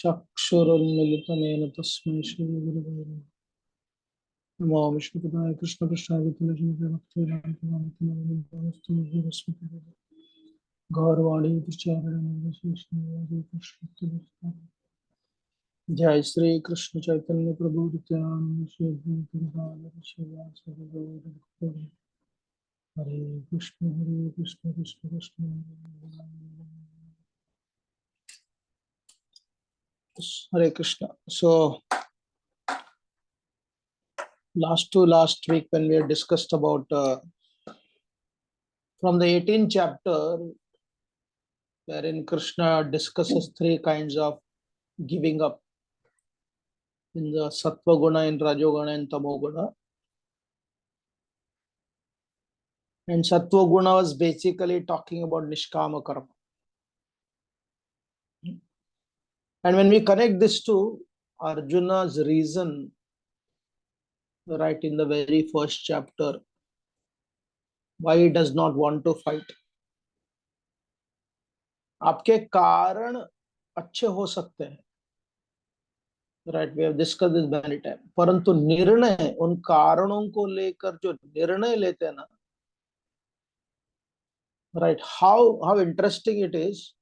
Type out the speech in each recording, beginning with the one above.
चक्षुरुन्मिलितमेन तस्मै श्रीगुरवे नमः। नमो विष्णुपदाय कृष्णपृष्ठाय भक्तिवेदान्त गौरवाणी कृष्ण। जय श्री कृष्ण चैतन्य प्रभु नित्यानंद श्री अद्वैत गदाधर श्रीवासादि गौर हरे कृष्ण कृष्ण कृष्ण हरे Krishna. So last week when we had discussed about from the 18th chapter wherein Krishna discusses three kinds of giving up in the sattva guna, in rajoguna and tamoguna. And sattva guna was basically talking about nishkama karma. And when we connect this to Arjuna's reason, right in the very first chapter, why he does not want to fight. आपके कारण अच्छे हो सकते हैं, right? We have discussed this many times. परंतु निर्णय उन कारणों को लेकर जो निर्णय लेते हैं ना, right? How interesting it is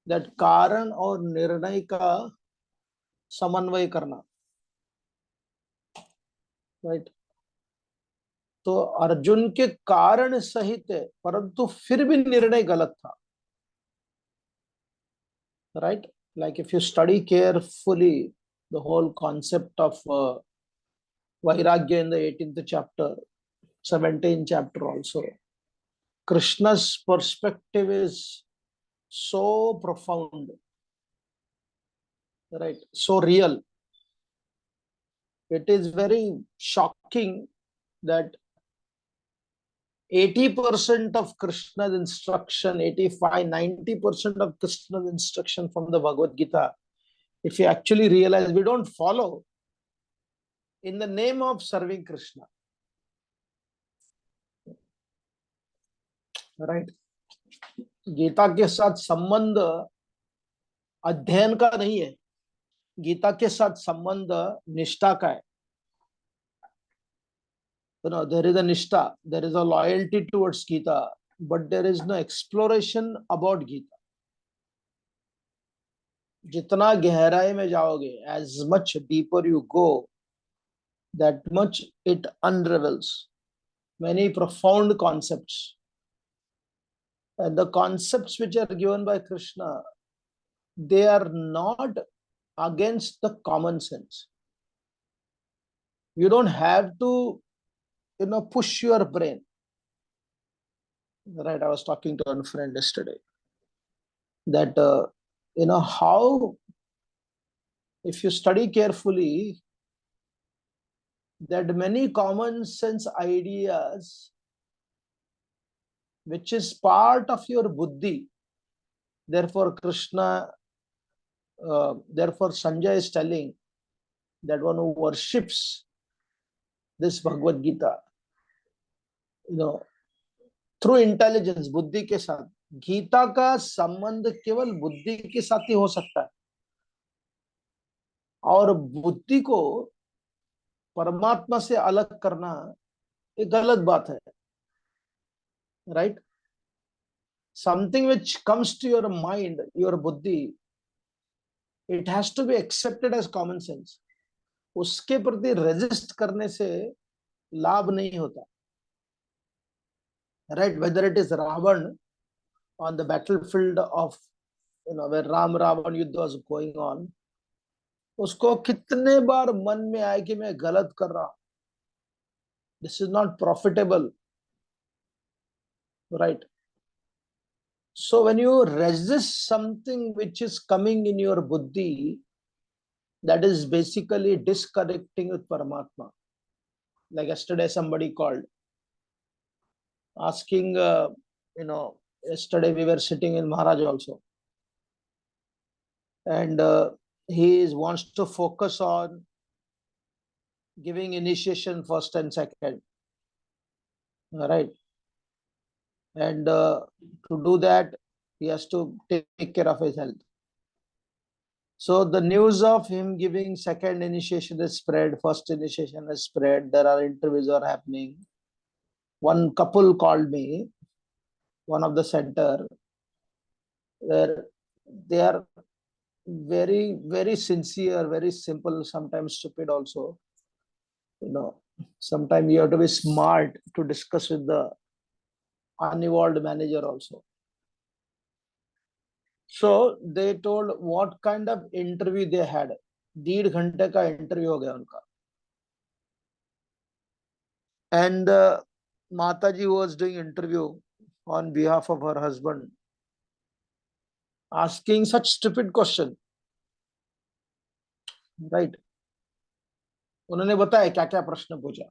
that कारण और निर्णय का समन्वय करना, right? तो अर्जुन के कारण सहित है, परंतु फिर भी निर्णय गलत था, right? Like if you study carefully the whole concept of Vairagya in the 18th chapter, 17th chapter also, Krishna's perspective is so profound, right? So real. It is very shocking that 80% of Krishna's instruction, 85, 90% of Krishna's instruction from the Bhagavad Gita, if you actually realize, we don't follow in the name of serving Krishna, right? Gita के साथ संबंध अध्ययन का नहीं है, गीता के साथ संबंध निष्ठा का है. You know, there is a nishtha, there is a loyalty towards Gita, but there is no exploration about Gita. जितना गहराई में जाओगे, as much deeper you go, that much it unravels many profound concepts. And the concepts which are given by Krishna, they are not against the common sense. You don't have to, push your brain. Right, I was talking to a friend yesterday that, how, if you study carefully, that many common sense ideas, which is part of your buddhi, therefore therefore Sanjay is telling that one who worships this Bhagavad Gita, through intelligence, बुद्धि के साथ, गीता का संबंध केवल बुद्धि के साथ ही हो सकता है, और बुद्धि को परमात्मा से अलग करना एक गलत बात है, right? Something which comes to your mind, your buddhi, it has to be accepted as common sense. उसके प्रति resist करने से लाभ नहीं होता, right? Whether it is Ravan on the battlefield of, where Ram Ravan युद्ध was going on, उसको कितने बार मन में आए कि मैं गलत कर रहा हूं, this is not profitable, right? So when you resist something which is coming in your buddhi, that is basically disconnecting with Paramatma. Like yesterday somebody called asking, yesterday we were sitting in Maharaj also, and he wants to focus on giving initiation first and second, right? And to do that, he has to take care of his health. So the news of him giving second initiation is spread, first initiation is spread. There are interviews are happening. One couple called me, one of the center, where they are very sincere, very simple, sometimes stupid also. Sometimes you have to be smart to discuss with the unevolved manager also. So they told what kind of interview they had. 1.5 घंटे का interview हो गया उनका. And Mataji was doing interview on behalf of her husband, asking such stupid question, right? उन्होंने बताया क्या क्या प्रश्न पूछा.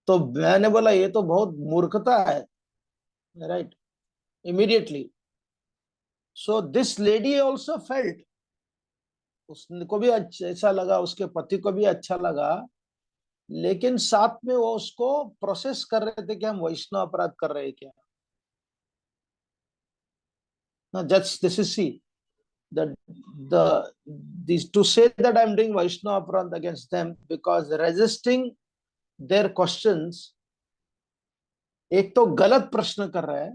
तो मैंने बोला ये तो बहुत मूर्खता है, right? Immediately. So this lady also felt, उसको भी अच्छा लगा, उसके पति को भी अच्छा लगा, लेकिन साथ में वो उसको प्रोसेस कर रहे थे कि हम वैष्णव अपराध कर रहे हैं क्या. Now this is see these to say that I'm doing Vaishnava Aparadh against them because resisting their questions, एक तो गलत प्रश्न कर रहा है,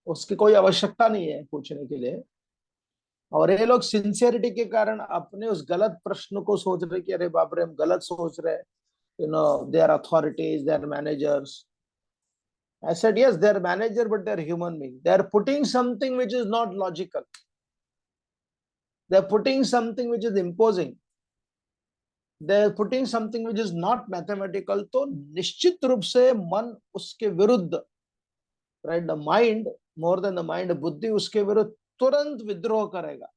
उसकी कोई आवश्यकता नहीं है पूछने के लिए, और ये लोग सिंसियरिटी के कारण अपने उस गलत प्रश्न को सोच रहे कि अरे बाप रे हम गलत सोच रहे, they are authorities, they are managers. I said yes, they are manager, but they are human being. They are putting something which is not logical. They are putting something which is imposing. They are putting something which is not mathematical. तो निश्चित रूप से मन उसके विरुद्ध, right? The mind, more than the mind, बुद्धि उसके विरुद्ध तुरंत विद्रोह करेगा.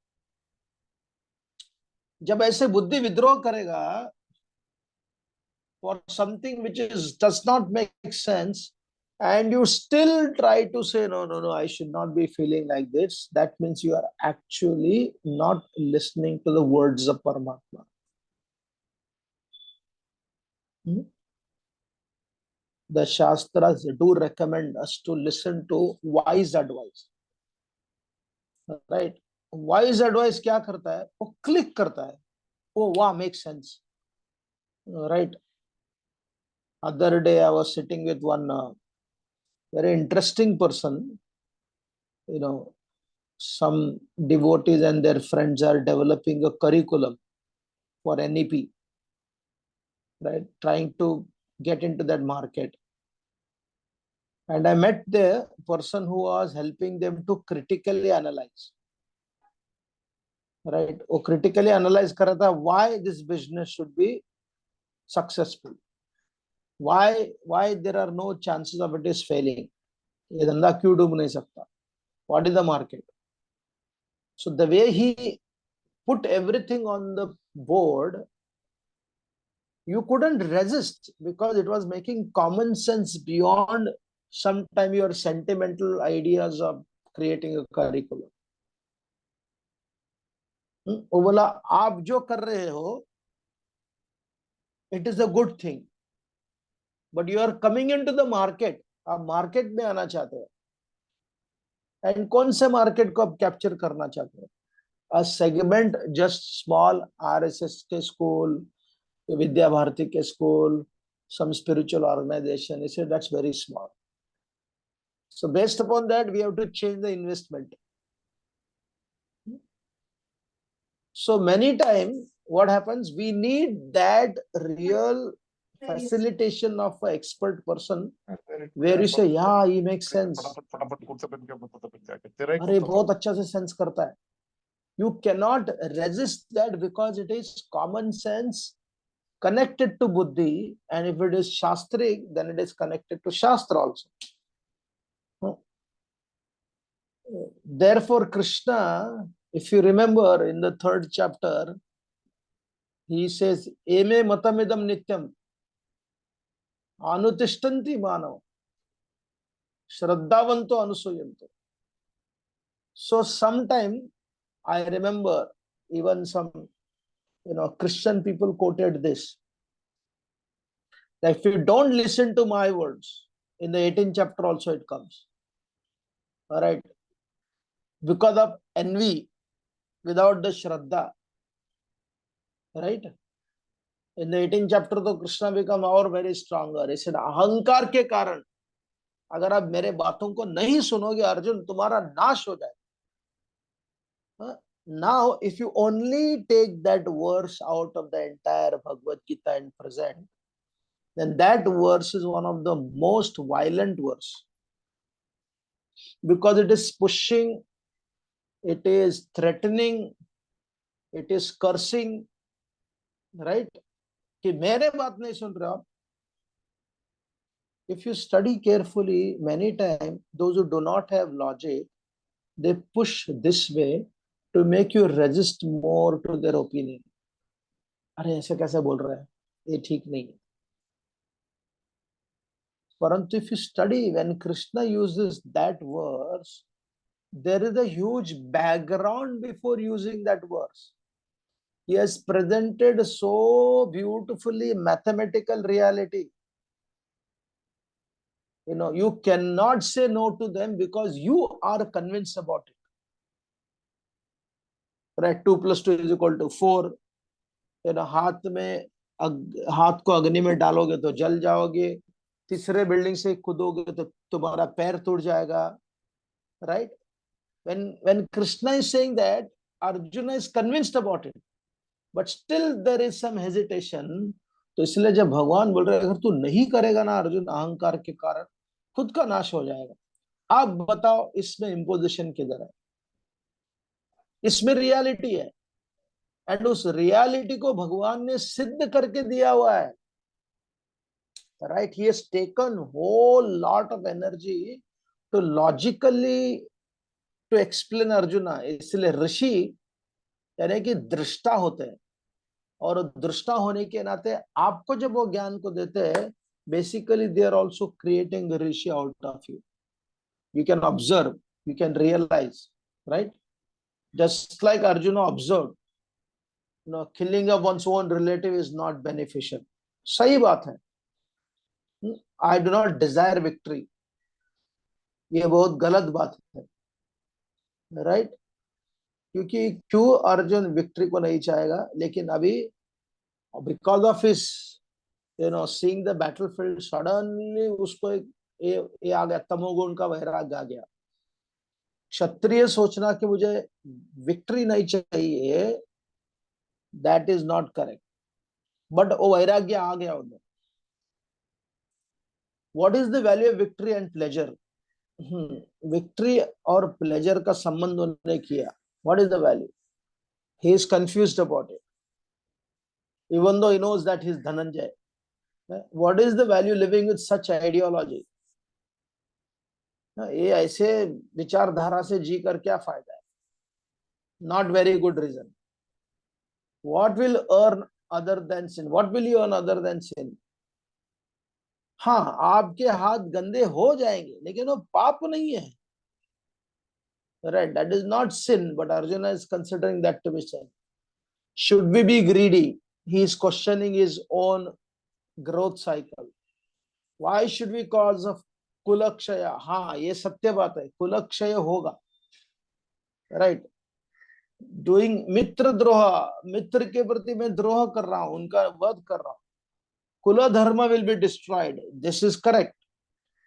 जब ऐसे बुद्धि विद्रोह करेगा for something which does not make sense, and you still try to say no, I should not be feeling like this, that means you are actually not listening to the words of Paramatma. The Shastras do recommend us to listen to wise advice, right? Wise advice क्या करता है, वो click करता है, वो वाह makes sense, right? Other day I was sitting with one very interesting person. Some devotees and their friends are developing a curriculum for NEP, right? Trying to get into that market. And I met the person who was helping them to critically analyze, right? Or critically analyze karata why this business should be successful. Why there are no chances of it is failing? ये धंधा क्यों डूब नहीं सकता? What is the market? So the way he put everything on the board, you couldn't resist because it was making common sense beyond sometime your sentimental ideas of creating a curriculum. वो बोला आप जो कर रहे हो, it is a good thing, but you are coming into the market. आप market में आना चाहते हो, एंड कौन से मार्केट को आप कैप्चर करना चाहते हो? A segment just small, RSS के स्कूल, विद्या भारती के school, some spiritual organization. He said that's very small. So based upon that, we have to change the investment. So many times what happens, we need that real facilitation of an expert person where you say, yeah, he makes sense. अरे बहुत अच्छा से sense करता है. You cannot resist that because it is common sense connected to buddhi, and if it is shastric, then it is connected to shastra also. Therefore, Krishna, if you remember in the 3rd chapter, he says, Eme matamidam nityam anutishtanti manav shraddhavanto anusuyanto. So sometime I remember even some Christian people quoted this, that if you don't listen to my words, in the 18th chapter also it comes, all right, because of envy, without the Shraddha, right? In the 18th chapter, तो Krishna become और very stronger. He said, अहंकार के कारण अगर आप मेरे बातों को नहीं सुनोगे अर्जुन, तुम्हारा नाश हो जाएगा. Now, if you only take that verse out of the entire Bhagavad Gita and present, then that verse is one of the most violent verse, because it is pushing, it is threatening, it is cursing, right? कि मेरे बात नहीं सुन रहे आप. If you study carefully, many times those who do not have logic, they push this way to make you resist more to their opinion. अरे ऐसे कैसे बोल रहे हैं, ये ठीक नहीं है. परंतु if you study, when Krishna uses that verse, there is a huge background before using that verse. He has presented so beautifully mathematical reality. You know, you cannot say no to them because you are convinced about it. Right? 2 + 2 = 4. You know, हाथ को अग्नि में डालोगे तो जल जाओगे, तीसरे building से कूदोगे तो तुम्हारा पैर टूट जाएगा. Right? When Krishna is saying that, Arjuna is convinced about it, but still there is some hesitation. तो इसलिए जब भगवान बोल रहे हैं, अगर तू नहीं करेगा ना अर्जुन, अहंकार के कारण खुद का नाश हो जाएगा. आप बताओ इसमें इम्पोजिशन किधर है? इसमें रियलिटी है, एंड उस रियलिटी को भगवान ने सिद्ध करके दिया हुआ है. Right? He has taken whole lot of energy to logically to explain Arjuna. इसलिए ऋषि यानी कि दृष्टा होते हैं, और दृष्टा होने के नाते आपको जब वो ज्ञान को देते हैं, basically they are also creating rishi out of you. You can observe, you can realize, right? Just like Arjuna observed, you know, killing of one's own relative is not beneficial. सही बात है. I do not desire victory. ये बहुत गलत बात है, right? क्योंकि क्यों अर्जुन विक्ट्री को नहीं चाहेगा, लेकिन अभी because of his, you know, seeing the battlefield, suddenly उसको ये आ गया, तमोगुण का वैराग्य आ गया. क्षत्रिय सोचना कि मुझे विक्ट्री नहीं चाहिए, that is not correct, but वो वैराग्य आ गया उधर. What is the value of victory and pleasure? Victory और प्लेजर का संबंध उन्होंने किया. What is the value? He is confused about it, even though he knows that he is Dhananjay. What is the value living with such ideology? ये ऐसे विचारधारा से जी कर क्या फायदा है? Not very good reason. What will earn other than sin? What will you earn other than sin? हाँ, आपके हाथ गंदे हो जाएंगे, लेकिन वो पाप नहीं है. Right? That is not sin, but Arjuna is considering that to be sin. Should we be greedy? He is questioning his own growth cycle. Why should we cause of कुलक्षय? हाँ, ये सत्य बात है, कुलक्षय होगा. Right? डूइंग मित्र द्रोह, मित्र के प्रति मैं द्रोह कर रहा हूं, उनका वध कर रहा हूं. Kula dharma will be destroyed, this is correct.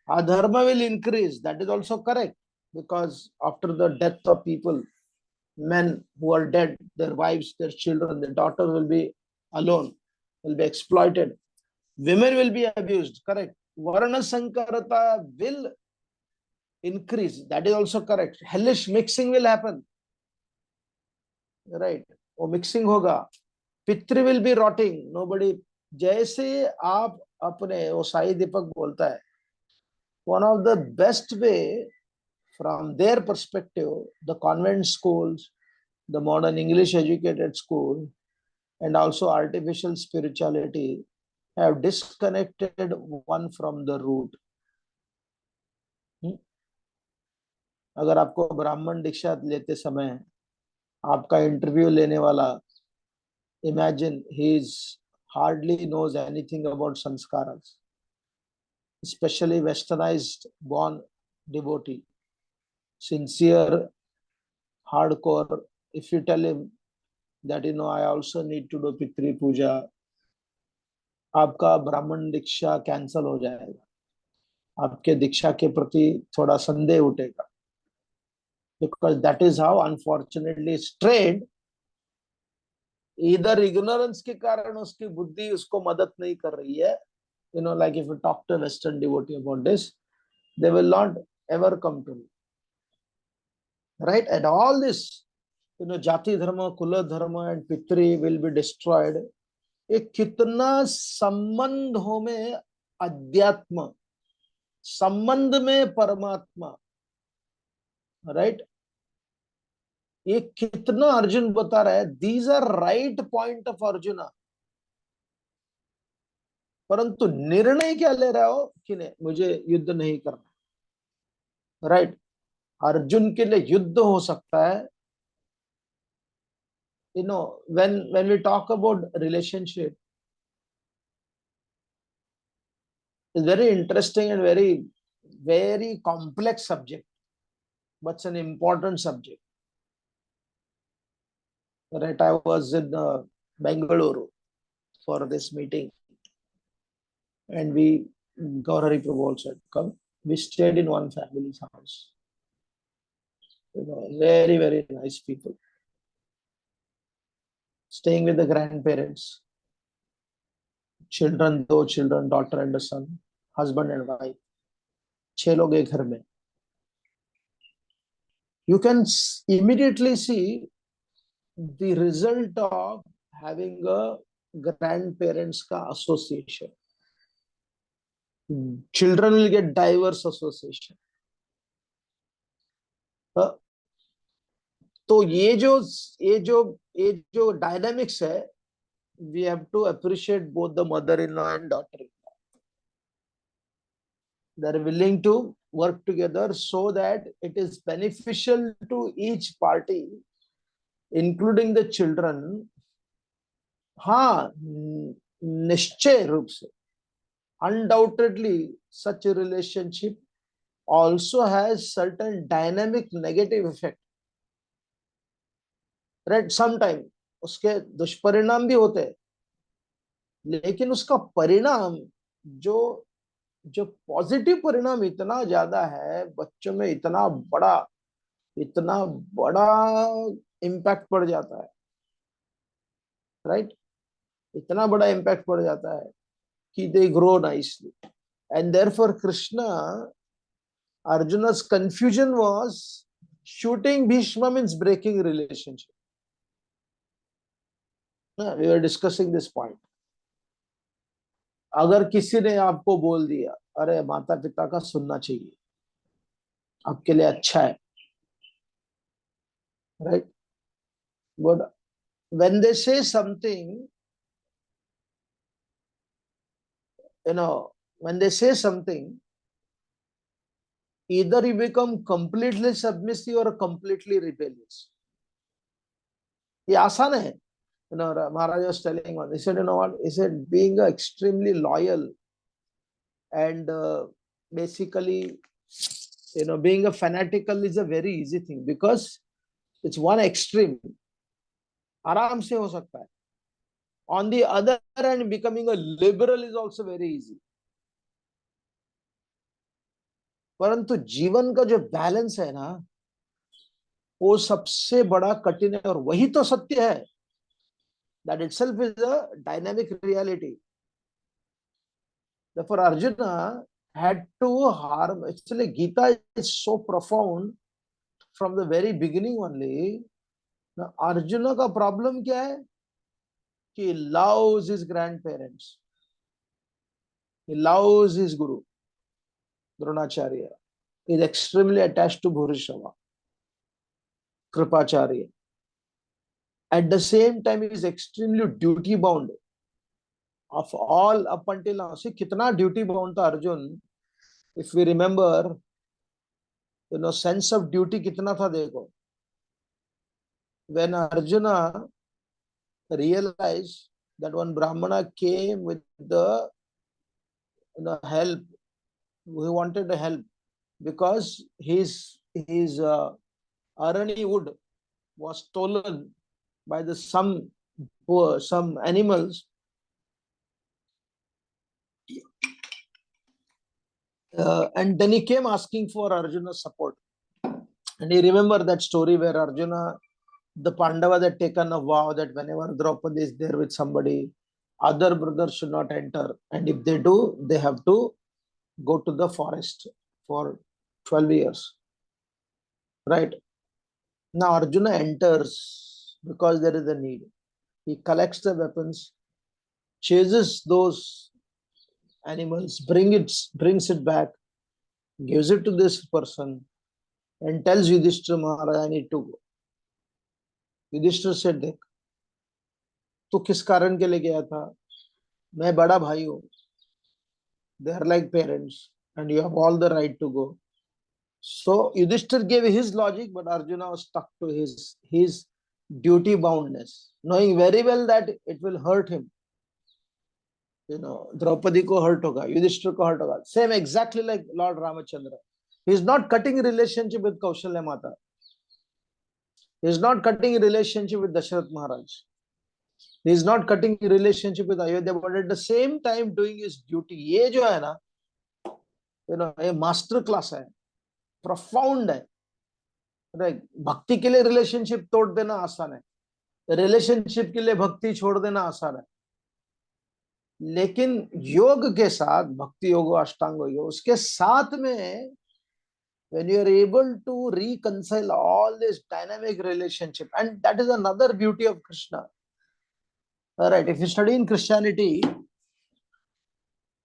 Adharma will increase, that is also correct, because after the death of people, men who are dead, their wives, their children, their daughter will be alone, will be exploited. Women will be abused, correct. Varna sankarata will increase, that is also correct. Hellish mixing will happen, right? वो mixing होगा. पितृ will be rotting, nobody. जैसे आप अपने, वो साई दीपक बोलता है, one of the best way from their perspective, the convent schools, the modern English educated school, and also artificial spirituality have disconnected one from the root. अगर आपको ब्राह्मण दीक्षा लेते समय आपका इंटरव्यू लेने वाला, imagine he is hardly knows anything about sanskaras, especially westernized born devotee, sincere, hardcore if you tell him that, I also need to do Pitri Puja, आपका ब्राह्मण दीक्षा कैंसल हो जाएगा, आपके दीक्षा के प्रति थोड़ा संदेह उठेगा, because that is how unfortunately it's trained. Either ignorance के कारण उसकी बुद्धि उसको मदद नहीं कर रही है, like if you talk to Western devotee about this, they will not ever come to me, right? And all this, jati dharma, kula dharma and pitri will be destroyed. ये कितना संबंधों में अध्यात्म, संबंध में परमात्मा, राइट? ये कितना अर्जुन बता रहा है, these are right point of Arjuna, परंतु निर्णय क्या ले रहा हो कि नहीं, मुझे युद्ध नहीं करना, राइट? अर्जुन के लिए युद्ध हो सकता है, when we talk about relationship, it's very interesting and very, very complex subject, but it's an important subject. Right, I was in Bengaluru for this meeting, and Gaurari Prabhu also had come. We stayed in one family's house. Very, very nice people. Staying with the grandparents, children, 2 children, daughter and a son, husband and wife. 6 log ek ghar mein. You can immediately see the result of having a grandparents ka association. Children will get diverse association. तो ये जो dynamics है, we have to appreciate both the mother-in-law and daughter-in-law. They are willing to work together so that it is beneficial to each party, including the children. हाँ, निश्चय रूप से, undoubtedly such a relationship also has certain dynamic negative effect, right? Sometime उसके दुष्परिणाम भी होते हैं, लेकिन उसका परिणाम जो पॉजिटिव परिणाम इतना ज्यादा है, बच्चों में इतना बड़ा इम्पैक्ट पड़ जाता है, राइट? इतना बड़ा इम्पैक्ट पड़ जाता है कि they grow nicely. And therefore Krishna, Arjuna's confusion was shooting Bhishma means breaking relationship. We were discussing this point. अगर किसी ने आपको बोल दिया, अरे माता पिता का सुनना चाहिए, आपके लिए अच्छा है, right? But when they say something, when they say something, either you become completely submissive or completely rebellious. ये आसान है. Maharaj was telling one, he said, what? He said, being extremely loyal and basically, being a fanatical is a very easy thing, because it's one extreme. आराम से हो सकता है. On the other hand, becoming a liberal is also very easy. परंतु जीवन का जो balance है ना, वो सबसे बड़ा कठिन है, और वही तो सत्य है. That itself is a dynamic reality. Therefore, Arjuna had to harm. Actually, Gita is so profound from the very beginning only. Now, Arjuna का problem क्या है? कि he loves his grandparents. He loves his guru, Dronacharya. He is extremely attached to Bhurishava, Kripacharya. At the same time, he is extremely duty bound. Of all up until now, see कितना duty bound था Arjun. If we remember, sense of duty कितना था देखो. When Arjuna realized that one Brahmana came with the help, he wanted to help because his Arani wood was stolen by the some animals, and then he came asking for Arjuna's support. And you remember that story where Arjuna, the Pandavas had taken a vow that whenever Draupadi is there with somebody, other brothers should not enter, and if they do, they have to go to the forest for 12 years. Right? Now Arjuna enters because there is a need. He collects the weapons, chases those animals, brings it back, gives it to this person, and tells Yudhishthira Maharaj, I need to go. Yudhishthira said, देख तू किस कारण के लिए गया था? मैं बड़ा भाई हूँ. They are like parents, and you have all the right to go. So Yudhishthira gave his logic, but Arjuna was stuck to his duty boundness, knowing very well that it will hurt him. Draupadi ko hurt hoga, Yudhishthira ko hurt hoga. Same exactly like Lord Ramachandra. He is not cutting relationship with Kaushalya Mata. He is not cutting relationship with Dasharath Maharaj. He is not cutting relationship with Ayodhya, but at the same time doing his duty. ये जो है ना, ये master class है, profound है. Right? भक्ति के लिए relationship तोड़ देना आसान है, relationship के लिए भक्ति छोड़ देना आसान है. लेकिन योग के साथ, भक्ति योग अष्टांग योग, उसके साथ में when you are able to reconcile all this dynamic relationship, and that is another beauty of Krishna. All right, if you study in Christianity,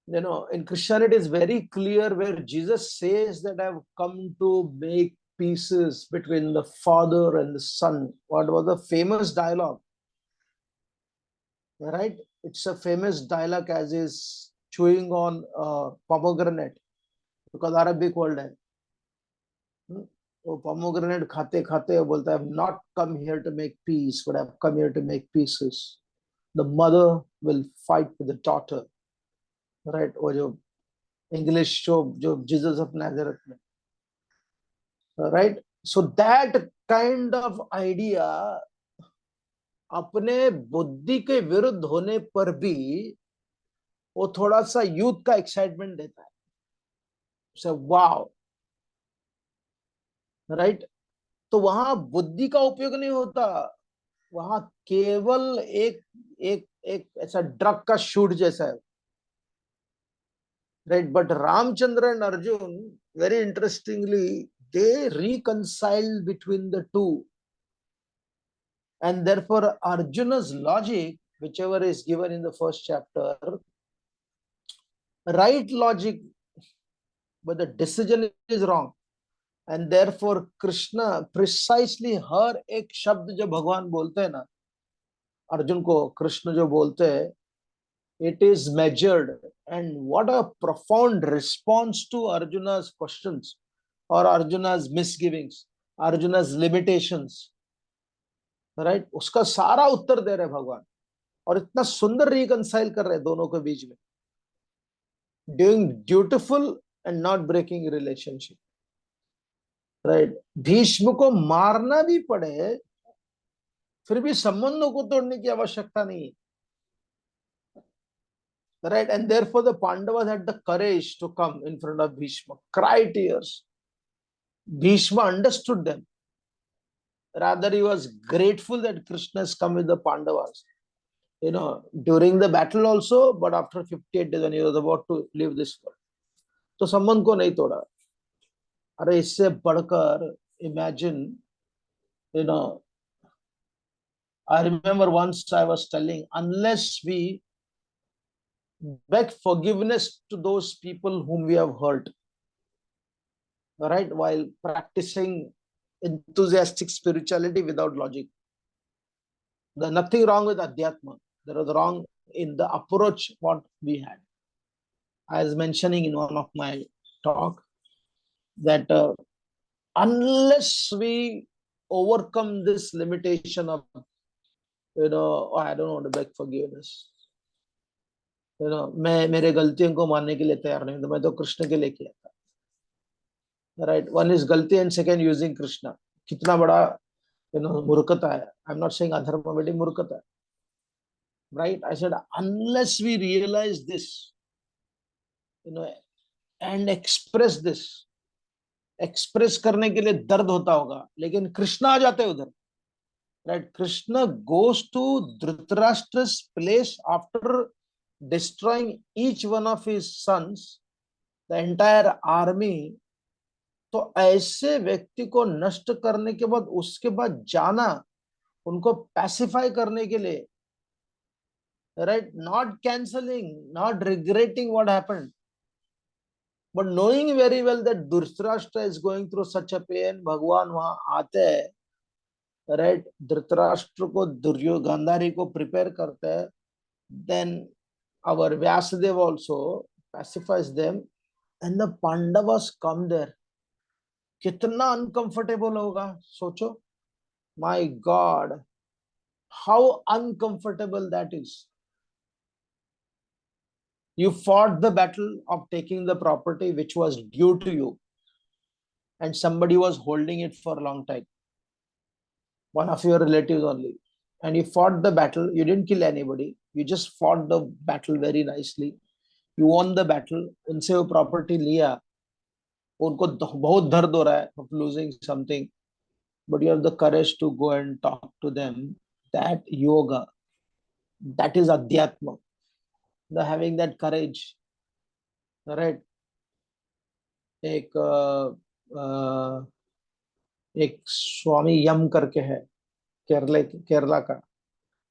in Christianity it's very clear where Jesus says that I have come to make pieces between the Father and the Son. What was the famous dialogue? Right? It's a famous dialogue as is chewing on pomegranate, because Arabic word है. वो pomegranate खाते खाते बोलता है, I have not come here to make peace, but I have come here to make pieces. The mother will fight with the daughter. Right? वो जो English show जो Jesus of Nazareth में. Right? So that kind of idea अपने बुद्धि के विरुद्ध होने पर भी वो थोड़ा सा यूथ का एक्साइटमेंट देता है. So wow. राइट? तो वहां बुद्धि का उपयोग नहीं होता, वहां केवल एक एक एक ऐसा ड्रग का शूट जैसा है. Right? But Ramchandra and Arjun, very interestingly, they reconciled between the two, and therefore Arjuna's logic, whichever is given in the first chapter, right logic, but the decision is wrong. And therefore Krishna, precisely हर एक शब्द जो भगवान बोलते हैं ना अर्जुन को, कृष्ण जो बोलते हैं, it is measured. And what a profound response to Arjuna's questions or Arjuna's misgivings, Arjuna's limitations. Right? उसका सारा उत्तर दे रहे भगवान, और इतना सुंदर रिकंसाइल कर रहे दोनों के बीच में, doing dutiful and not breaking relationship. Right? Bhishma को मारना भी पड़े फिर भी संबंधों को तोड़ने की आवश्यकता नहीं. Right? And therefore the Pandavas had the courage to come in front of Bhishma, cry tears. Bhishma understood them. Rather, he was grateful that Krishna has come with the Pandavas, during the battle also, but after 58 days when he was about to leave this world. तो संबंध को नहीं तोड़ा. अरे इससे बढ़कर imagine, I remember once I was telling, unless we beg forgiveness to those people whom we have hurt, right, while practicing enthusiastic spirituality without logic, there's nothing wrong with Adhyatma. There was wrong in the approach what we had. I was mentioning in one of my talk that unless we overcome this limitation of, I don't want to beg forgiveness. मैं मेरे गलतियों को मानने के लिए तैयार नहीं, तो मैं तो कृष्ण के लिए किया था. Right? One is गलती and second using Krishna. कितना बड़ा मूर्खता है. I'm not saying अधर्म बेटी मूर्खता है. Right? I said unless we realize this, and express this. Express करने के लिए दर्द होता होगा, लेकिन कृष्ण आ जाते हैं उधर. Right? Krishna goes to Dhritarashtra's place after destroying each one of his sons, the entire army. तो ऐसे व्यक्ति को नष्ट करने के बाद उसके बाद जाना, उनको पैसिफाई करने के लिए, right? Not cancelling, not regretting what happened, but knowing very well that Dhritarashtra is going through such a pain, भगवान वहां आते हैं, राइट? धृतराष्ट्र को, गांधारी को प्रिपेयर करते हैं. then our Vyasadeva also pacifies them and the Pandavas come there. कितना uncomfortable होगा सोचो. my God, how uncomfortable that is. You fought the battle of taking the property which was due to you, and somebody was holding it for a long time, one of your relatives only, and you fought the battle. You didn't kill anybody, you just fought the battle very nicely. You won the battle. उनसे वो property लिया, उनको बहुत दर्द हो रहा है of losing something, but you have the courage to go and talk to them. That yoga, that is adhyatma, the having that courage, right? एक एक स्वामी यम करके है, केरला का.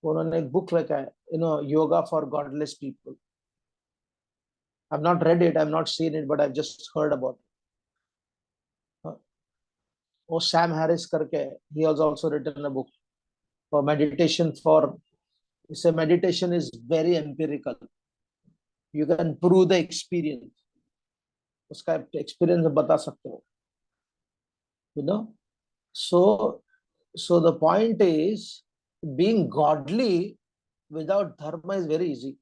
उन्होंने एक बुक लिखा है, yoga for godless people. I've not read it, I've not seen it, but I've just heard about it. वो सैम हैरिस करके, he has also written a book for meditation. Say meditation is very empirical. You can prove the experience. उसका experience बता सकते हो. So the point is, being godly without dharma is very easy.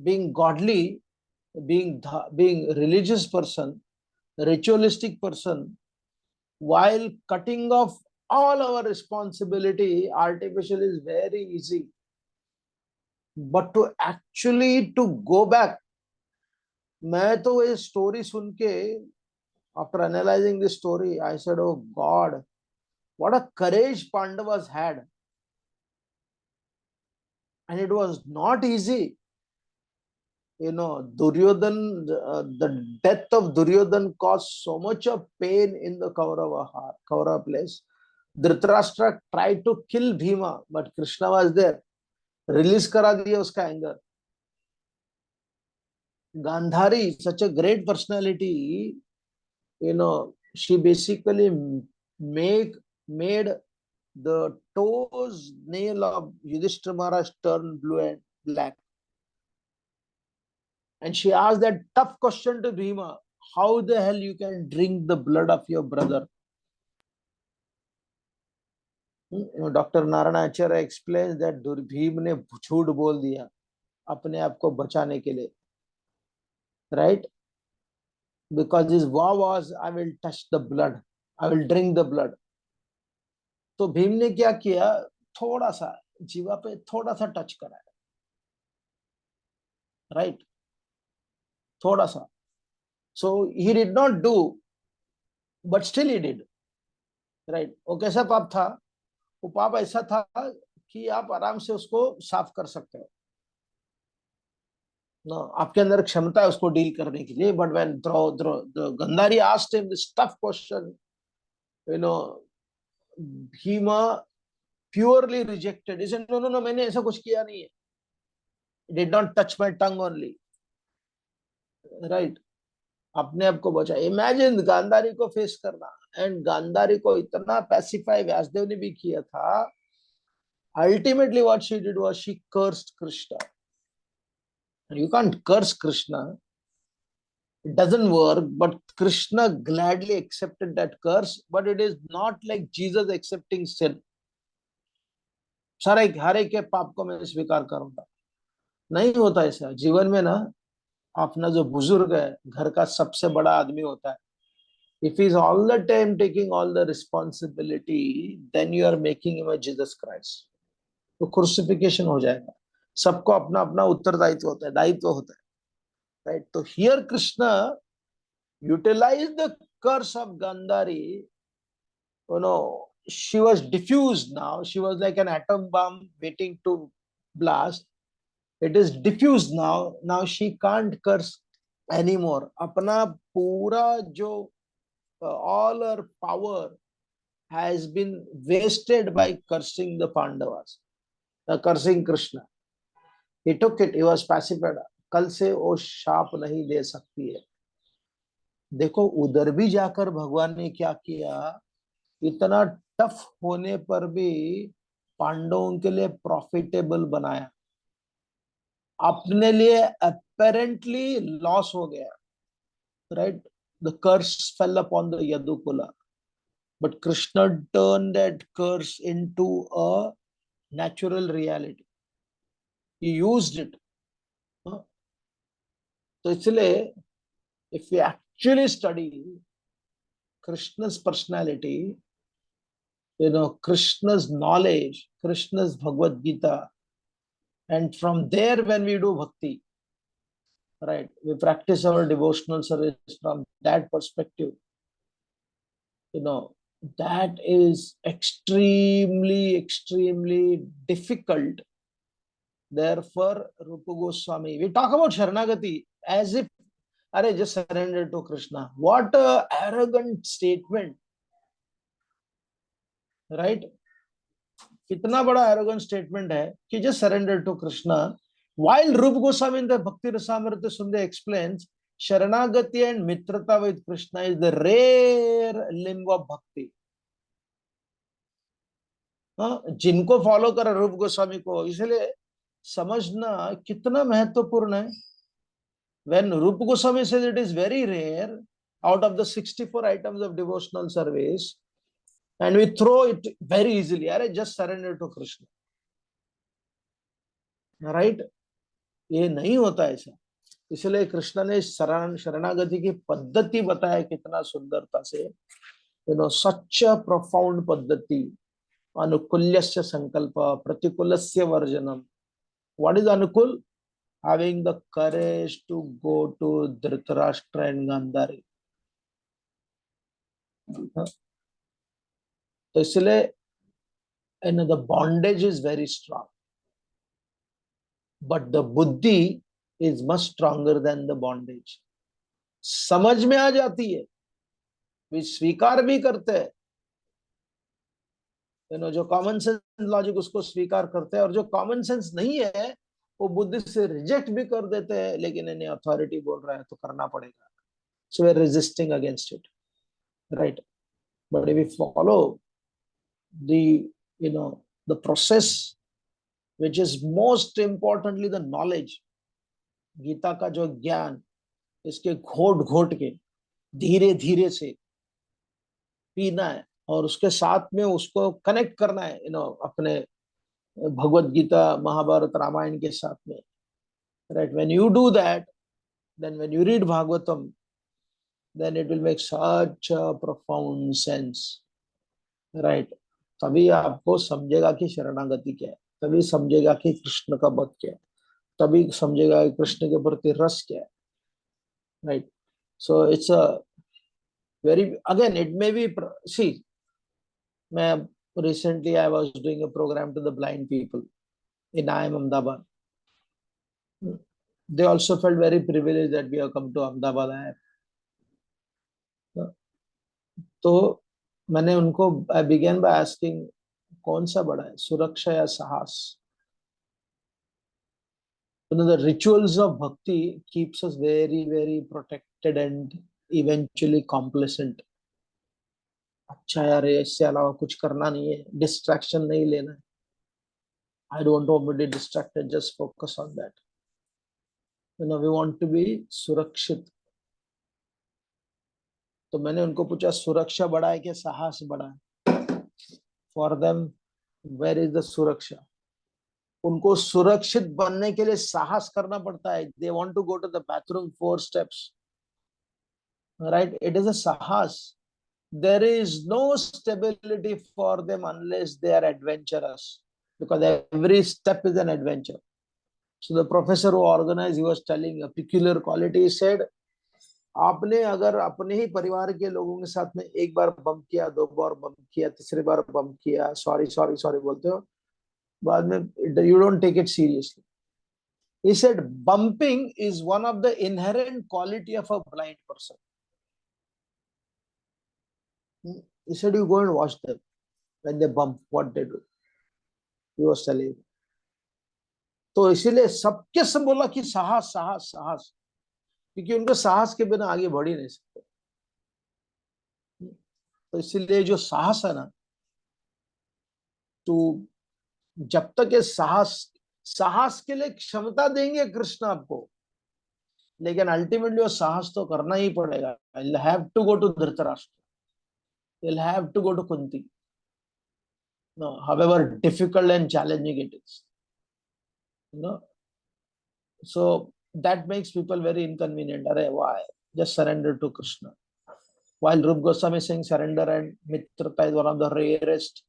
Being godly, being religious person, ritualistic person, while cutting off all our responsibility, artificial is very easy. But to actually to go back, मैं तो ये story सुन के, after analyzing this story, I said, oh God, what a courage Pandavas had. And it was not easy. Duryodhan, the death of Duryodhan caused so much of pain in the Kaurava place. Dhritarashtra tried to kill Bhima, but Krishna was there. Release करा दिया उसका anger. Gandhari, such a great personality, she basically made the toes nail of Yudhishthira Maharaj turn blue and black. And she asked that tough question to Bhima, how the hell you can drink the blood of your brother? Dr. Narayana Acharya explains that Bhim ने झूठ बोल दिया अपने आप को बचाने के लिए, right? Because his vow was, I will touch the blood, I will drink the blood. तो भीम ने क्या किया, थोड़ा सा जीवा पे थोड़ा सा टच करा, right? थोड़ा सा. So he did not do, but still he did, right? वो कैसा पाप था? वो पाप ऐसा था कि आप आराम से उसको साफ कर सकते हो. No, आपके अंदर क्षमता है उसको डील करने के लिए. But when Gandhari asked him this tough question, Bhima purely rejected. He said, no, मैंने ऐसा कुछ किया नहीं है. He did not touch my tongue only. Right? अपने आप को बचा. Imagine गांधारी को फेस करना. And गांधारी को इतना पैसिफाई व्यासदेव ने भी किया था. Ultimately what she did was she cursed Krishna. And you can't curse Krishna. It doesn't work, but Krishna gladly accepted that curse. But it is not like Jesus accepting sin. सारे हरे के पाप को मैं स्वीकार करूंगा, नहीं होता ऐसा जीवन में ना. अपना जो बुजुर्ग है, घर का सबसे बड़ा आदमी होता है, If he's all the time taking all the responsibility, then you are making him a Jesus Christ. तो क्रूसिफिकेशन हो जाएगा. सबको अपना अपना उत्तरदायित्व होता है, दायित्व होता है, right? तो here Krishna utilized the curse of Gandhari. She was diffused now. She was like an atom bomb waiting to blast. It is diffused now. Now she can't curse anymore. अपना पूरा जो all her power has been wasted by cursing the Pandavas, cursing Krishna. He took it. He was pacified. कल से वो शाप नहीं दे सकती है. देखो उधर भी जाकर भगवान ने क्या किया. इतना टफ होने पर भी पांडवों के लिए प्रॉफिटेबल बनाया. अपने लिए अपेरेंटली लॉस हो गया, right. The curse fell upon the Yadukula, but Krishna turned that curse into a natural reality. He used it. तो इसलिए if we actually study Krishna's personality, Krishna's knowledge, Krishna's Bhagavad Gita, and from there when we do bhakti, right, we practice our devotional service from that perspective, that is extremely, extremely difficult. Therefore, Rupa Goswami, we talk about Sharanagati as if, just surrender to Krishna. What a arrogant statement, right? कितना बड़ा arrogant statement है कि just surrender to Krishna. While Rupa Goswami in the Bhakti Rasamrita Sundar explains, Sharanagati and Mitrata with Krishna is the rare limb of bhakti. जिनको follow करा रूप गोस्वामी को, इसलिए समझना कितना महत्वपूर्ण है. When Rupa Goswami says it is very rare out of the 64 items of devotional service, and we throw it very easily, just surrender to Krishna, right? ये नहीं होता ऐसा. इसलिए कृष्ण ने शरणागति की पद्धति बताया कितना सुंदरता से. such a profound पद्धति. अनुकूल्यस्य संकल्प, प्रतिकूलस्य वर्जनम. What is anukul? Having the courage to go to Dhritarashtra and Gandhari. तो इसलिए the bondage is very strong, but the buddhi is much stronger than the bondage. समझ में आ जाती है, वे स्वीकार भी करते हैं. जो कॉमन सेंस लॉजिक उसको स्वीकार करते हैं, और जो कॉमन सेंस नहीं है वो बुद्धि से रिजेक्ट भी कर देते हैं. लेकिन इन्हें अथॉरिटी बोल रहा है तो करना पड़ेगा. So we're resisting against it, right? But if we follow the the process, which is most importantly the knowledge, Gita का जो ज्ञान, इसके घोट घोट के धीरे धीरे से पीना है, और उसके साथ में उसको कनेक्ट करना है अपने भगवत गीता, महाभारत, रामायण के साथ में, right? When you do that, then when you read Bhagavatam, then it will make such a profound sense, right? तभी आपको समझेगा कि शरणागति क्या है, तभी समझेगा कि कृष्ण का वध क्या है, तभी समझेगा कि कृष्ण के प्रति रस क्या है, right? So it's a very, again, it may be, see, recently I was doing a program to the blind people in IIM Ahmedabad. They also felt very privileged that we have come to Ahmedabad. तो मैंने उनको, I began by asking, कौन सा बड़ा है, सुरक्षा या साहस? The rituals of bhakti keeps us very, very protected and eventually complacent. अच्छा यार, इससे अलावा कुछ करना नहीं है, डिस्ट्रैक्शन नहीं लेना है. I don't want to be distracted, just focus on that. We want to be सुरक्षित. तो मैंने उनको पूछा, सुरक्षा बड़ा है कि साहस बड़ा है? For them, where is the सुरक्षा? उनको सुरक्षित बनने के लिए साहस करना पड़ता है. They want to go to the bathroom 4 steps. right? It is a sahas. There is no stability for them unless they are adventurous, because every step is an adventure. So the professor who organized, he was telling a peculiar quality. He said, आपने अगर अपने ही परिवार के लोगों के साथ में एक बार बम किया, दो बार बम किया, तीसरी बार बम किया, सॉरी सॉरी सॉरी बोलते हो, बाद में you don't take it seriously. He said bumping is one of the inherent quality of a blind person. He said you go and watch them when they bump, what they do. He was telling. तो इसीलिए सबके सब बोला कि साहस साहस साहस, क्योंकि उनको साहस के बिना आगे बढ़ ही नहीं सकते. तो इसीलिए जो साहस है ना, तो जब तक ये साहस साहस के लिए क्षमता देंगे कृष्ण आपको, लेकिन अल्टीमेटली वो साहस तो करना ही पड़ेगा. You'll have to go to Dhritarashtra, you'll have to go to Kunti, no, however difficult and challenging it is, you know. So that makes people very inconvenient. Arey, why? Just surrender to Krishna. While Rup Goswami is saying surrender and mitrata is one of the rarest,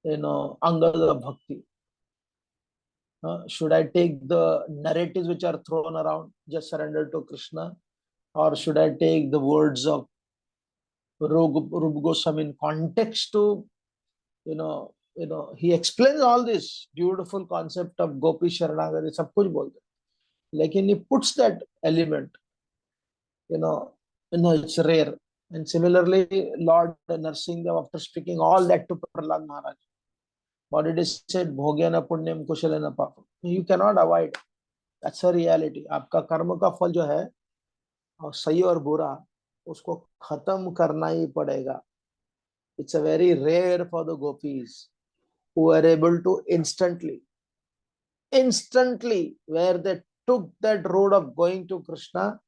angas of bhakti. Should I take the narratives which are thrown around, just surrender to Krishna, or should I take the words of Rup Goswami in context to, he explains all this beautiful concept of Gopi Sharanagati, सब कुछ बोलते, लेकिन he puts that element, it's rare. And similarly, Lord Narsinghdev, after speaking all that to Prahlad Maharaj, what it is said, Bhogyana Punyam Kushalena Papam. You cannot avoid. That's a reality. आपका कर्म का फल जो है, और सही और बुरा, उसको खत्म करना ही पड़ेगा. It's a very rare for the gopis who are able to instantly, where they took that road of going to Krishna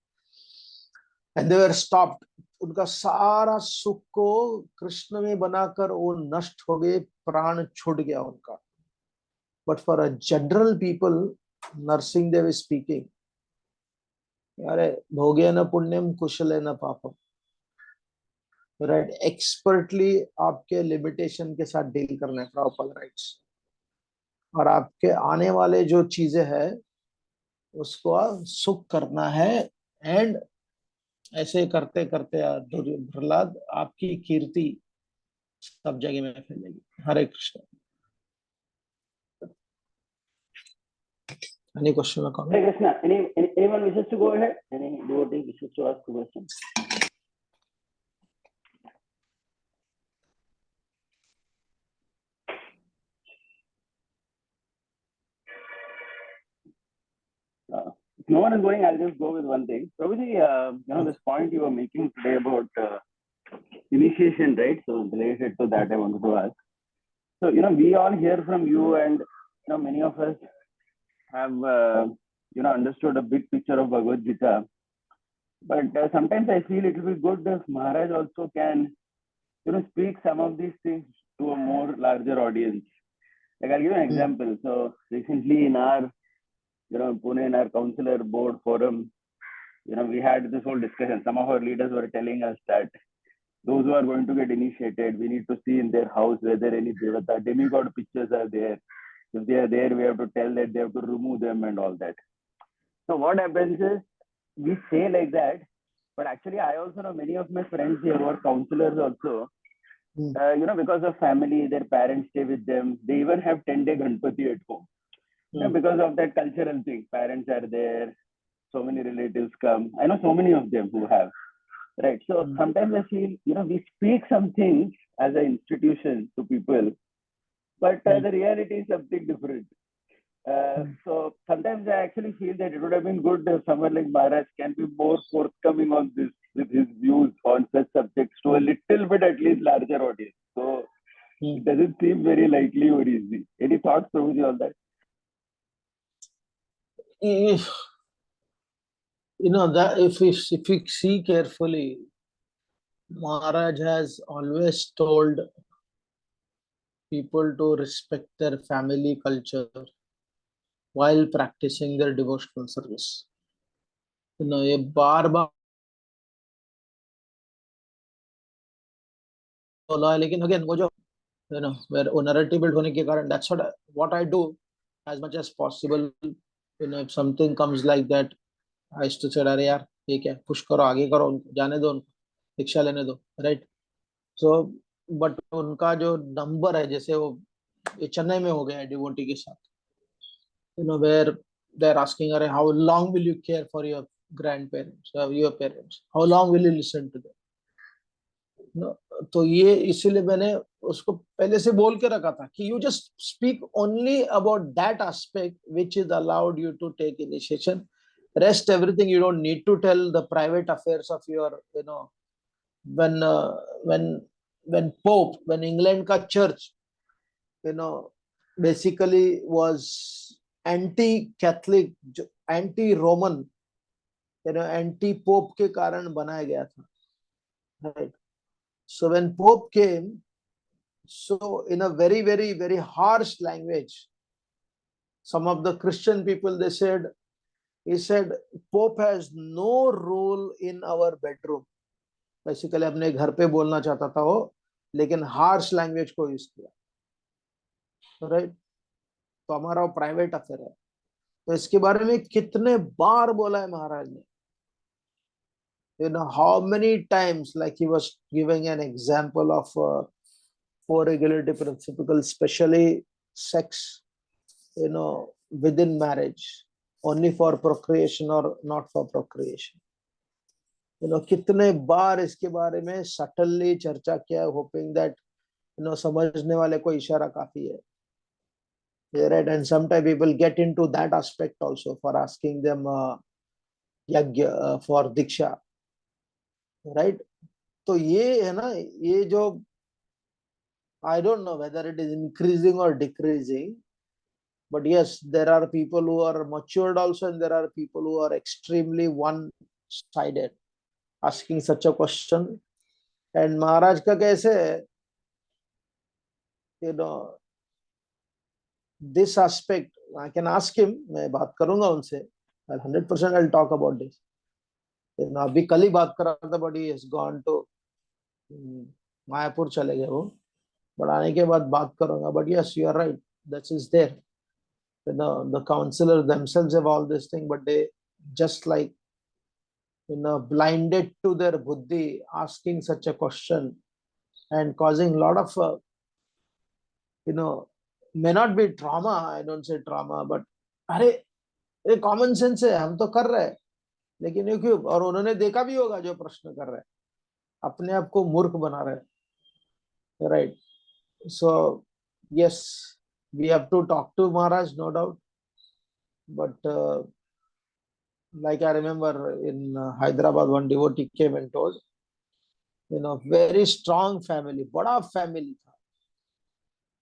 and they were stopped. उनका सारा सुख को कृष्ण में बनाकर वो नष्ट हो गए, प्राण छूट गया उनका. But for a general people, Narsinghdev is speaking, अरे भोगेन पुण्यम कुशलेन पापम, राइट? एक्सपर्टली आपके लिमिटेशन के साथ डील करना है, प्रॉपर राइट्स, और आपके आने वाले जो चीजें हैं उसको सुख करना है. एंड ऐसे करते करते प्रहलाद, आपकी कीर्ति सब जगह में फैलेगी. हरे Krishna. Any question or comment? Hare Krishna. Anyone wishes to go ahead? Any devotee wishes to ask a question? If no one is going, I'll just go with one thing. Prabhuji, this point you were making today about initiation, right? So related to that, I wanted to ask. So, we all hear from you, and many of us have understood a big picture of Bhagavad Gita. But sometimes I feel it will be good if Maharaj also can, speak some of these things to a more larger audience. Like I'll give you an example. So recently in our, Pune, in our counselor board forum, we had this whole discussion. Some of our leaders were telling us that those who are going to get initiated, we need to see in their house whether any devata, demigod pictures are there. If they are there, we have to tell that they have to remove them and all that. So what happens is, we say like that, but actually I also know many of my friends here who are counselors also, because of family, their parents stay with them. They even have 10-day Ganpati at home. Because of that cultural thing, parents are there, so many relatives come. I know so many of them who have, right? So sometimes I feel, we speak some things as an institution to people, but the reality is something different. So sometimes I actually feel that it would have been good if someone like Maharaj can be more forthcoming on this, with his views on such subjects to a little bit at least larger audience. So it doesn't seem very likely or easy. Any thoughts, Prabhuji, on that? If we see carefully, Maharaj has always told people to respect their family culture while practicing their devotional service. ये बार बार law है, लेकिन again वो जो वो narrative build होने के कारण that's what I do as much as possible. If something comes like that, I used to say अरे यार ठीक है, पुश करो, आगे करो, उनको जाने दो, उनको शिक्षा लेने दो, राइट। सो बट उनका जो नंबर है, जैसे वो ये चेन्नई में हो गया है डिवोटी के साथ, वेयर दे आर आस्किंग, अरे how long will you care for your grandparents, your parents, how long will you listen to them. तो ये इसीलिए मैंने उसको पहले से बोल के रखा था कि you just speak only about that aspect which is allowed you to take initiation, rest everything you don't need to tell the private affairs of your, when when when England ka church, basically was anti Catholic, anti Roman, anti Pope के कारण बनाया गया था, right? So when Pope came, so in a very very very harsh language, some of the Christian people, they said, he said Pope has no role in our bedroom, basically अपने घर पे बोलना चाहता था वो, लेकिन हार्श लैंग्वेज को use किया, राइट। तो हमारा वो प्राइवेट अफेयर है। तो इसके बारे में कितने बार बोला है महाराज ने, how many times, like he was giving an example of four regulative principles, especially sex, within marriage, only for procreation or not for procreation. कितने बार इसके बारे में सटनली चर्चा किया, होपिंग दैट समझने वाले को इशारा काफी है, right? And sometimes people get into that aspect also for asking them yagya for diksha, right? तो ये है ना, ये जो I don't know whether it is increasing or decreasing, but yes, there are people who are matured also, and there are people who are extremely one-sided asking such a question. And महाराज का कैसे है, this aspect I can ask him, मैं बात करूंगा उनसे, 100% I'll talk about this. अभी कल ही बात कर रहा था, but he has gone to Mayapur चले गए वो, but आने के बाद बात करूंगा. But yes, you are right, that is there. The counselors themselves have all this thing, but they just like blinded to their buddhi, asking such a question and causing a lot of may not be trauma, I don't say trauma, but अरे ये common sense है, हम तो कर रहे हैं, लेकिन ये क्यों? और उन्होंने देखा भी होगा जो प्रश्न कर रहे हैं, अपने आप को मूर्ख बना रहे हैं, right. So yes, we have to talk to Maharaj, no doubt, but like I remember in Hyderabad, one devotee came and told, very strong family, बड़ा family था,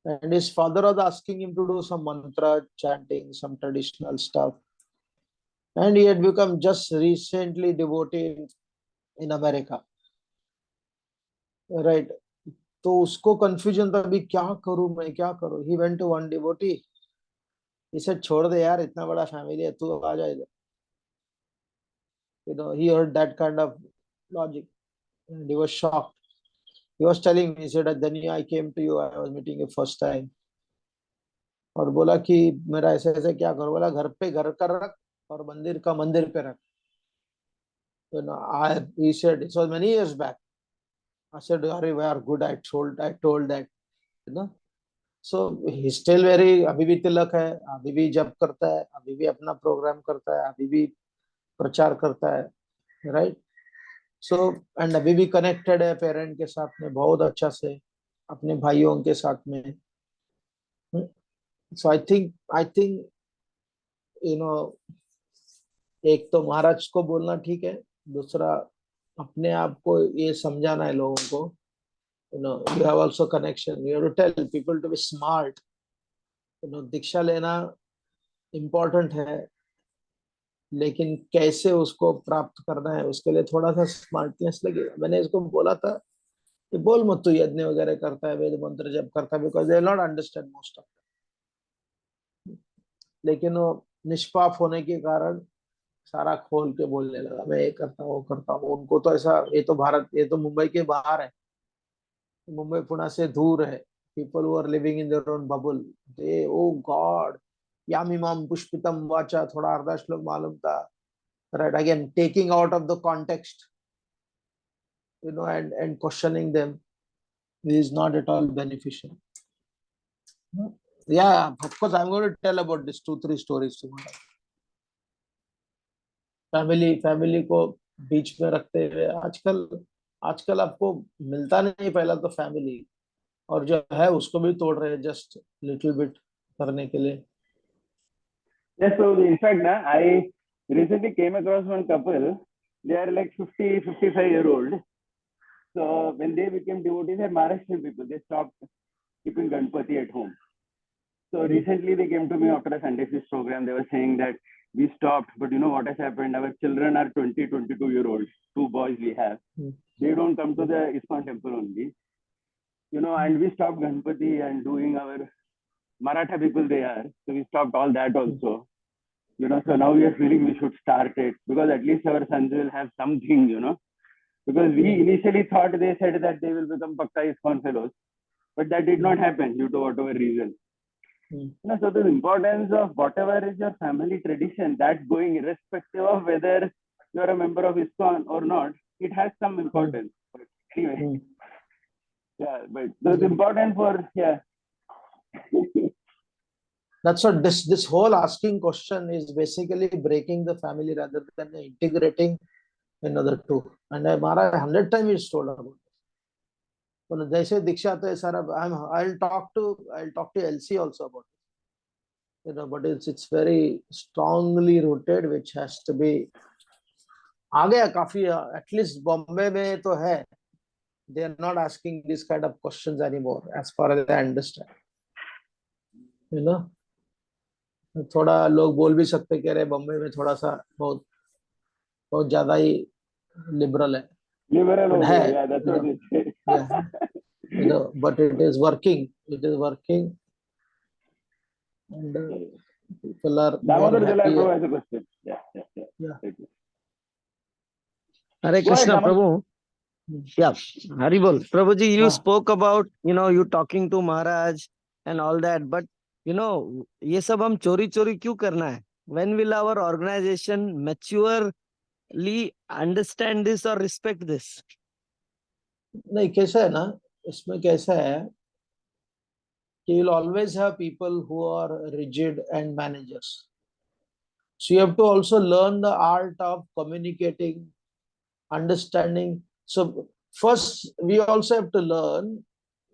and his father was asking him to do some mantra chanting, some traditional stuff, and he had become just recently devotee in America, right? तो उसको confusion था, अभी क्या करूं मैं, क्या करूं? He went to one devotee, इसे छोड़ दे यार, इतना बड़ा फैमिली है, तू आ जा इधर. He heard that kind of logic and he was shocked. He was telling me, he said, then I came to you, I was meeting you first time. और बोला कि मेरा ऐसे ऐसे क्या करो, बोला घर पे घर कर रख और मंदिर का मंदिर पे रख. He said, it was many years back. I said, अरे we are good, I told that, so he still very, अभी भी तिलक है, अभी भी जप करता है, अभी भी अपना प्रोग्राम करता है, अभी भी प्रचार करता है, राइट. सो एंड अभी भी कनेक्टेड है पेरेंट के साथ में बहुत अच्छा से, अपने भाइयों के साथ में. सो आई थिंक एक तो महाराज को बोलना ठीक है, दूसरा अपने आप को ये समझाना है लोगों को, you have also connection, you have to tell people to be smart. दीक्षा लेना इम्पोर्टेंट है, लेकिन कैसे उसको प्राप्त करना है, उसके लिए थोड़ा सा स्मार्टनेस लगेगा. मैंने इसको बोला था कि बोल मत तू यज्ञ वगैरह करता है, वेद मंत्र जप करता है, because they not understand most of, लेकिन वो निष्पाप होने के कारण सारा खोल के बोलने लगा, मैं ये करता हूँ वो करता हूँ. उनको तो ऐसा, ये तो भारत, ये तो मुंबई के बाहर है, मुंबई पुणे से दूर है, people who are living in their own bubble, they, oh God, yamimam pushpitam vacha, थोड़ा अर्धा श्लोक मालूम था, right? Again, taking out of the context, and questioning them is not at all beneficial. Yeah, of course, I'm going to tell about this 2-3 stories tomorrow. Family को बीच में रखते हुए आजकल आपको मिलता नहीं, पहला तो फैमिली, और जो है उसको भी तोड़ रहे हैं जस्ट लिटिल बिट करने के लिए. Yes, so in fact, I recently came across one couple. They are like 50, 55-year-old. So when they became devotees, they're Maharashtrian people. They stopped keeping Ganpati at home. So recently they came to me after a Sunday Feast program. They were saying that we stopped, but you know what has happened? Our children are 20, 22-year-olds. 2 boys we have. They don't come to the ISKCON temple only. And we stopped Ganpati and doing our Maratha people they are. So we stopped all that also. So now we are feeling we should start it because at least our sons will have something, Because we initially thought they said that they will become Pakka ISKCON fellows. But that did not happen due to whatever reason. So the importance of whatever is your family tradition, that's going irrespective of whether you are a member of ISKCON or not, it has some importance. But anyway, yeah, but the important for, yeah. That's what this whole asking question is basically breaking the family rather than integrating another two. And Mara 100 times is told about it. But जैसे दीक्षा तो सारा I'll talk to LC also about it. But it's very strongly rooted, which has to be. आ गया काफी, at least Bombay में तो है. They are not asking this kind of questions anymore, as far as I understand. थोड़ा लोग बोल भी सकते कह रहे बम्बई में थोड़ा सा बहुत ज्यादा ही लिबरल है. Liberal But है, yeah, that's what it is. Yeah, but it is working. And people are more happy. Has a question. Yeah. Hare Krishna, Prabhu. Yeah, Hari Bol. Prabhuji, you spoke about, you talking to Maharaj and all that, but, ये सब हम चोरी क्यों करना है? When will our organization maturely understand this or respect this? नहीं, कैसा है ना, इसमें कैसा है कि you'll always have people who are rigid and managers. So you have to also learn the art of communicating, understanding. So first we also have to learn,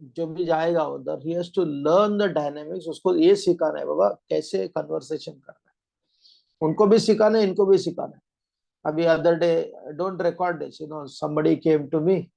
जो भी जाएगा उधर, he has to learn the dynamics. उसको ये सिखाना है बाबा कैसे conversation करना है, उनको भी सिखाना है, इनको भी सिखाना है. अभी other day, don't record this, somebody came to me